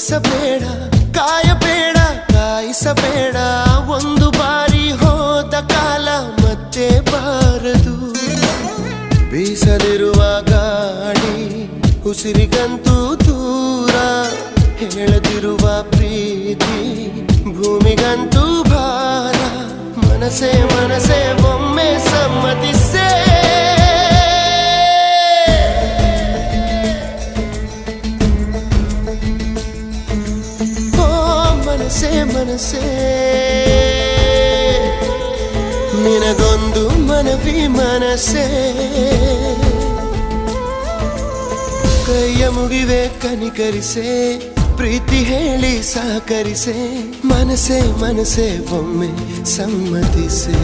ಬಯಸಬೇಡ, ಕಾಯಬೇಡ, ಕಾಯಿಸಬೇಡ. ಒಂದು ಬಾರಿ ಹೋದ ಕಾಲ ಮತ್ತೆ ಬಾರದು. ಬೀಸದಿರುವ ಗಾಳಿ ಉಸಿರಿಗಂತೂ ದೂರ, ಹೇಳದಿರುವ ಪ್ರೀತಿ ಭೂಮಿಗಂತೂ ಭಾರ. ಮನಸೇ ಮನಸೇ ಒಮ್ಮೆ ಸಮ್ಮತಿಸೇ. ಮನಸೇ ಮನಸೇ ನಿನಗೊಂದು ಮನವಿ ಮನಸೇ. ಕೈಯ ಮುಗಿವೆ ಕನಿಕರಿಸೆ, ಪ್ರೀತಿ ಹೇಳಿ ಸಹಕರಿಸೆ. ಮನಸೇ ಮನಸೇ ಒಮ್ಮೆ ಸಮ್ಮತಿಸೆ.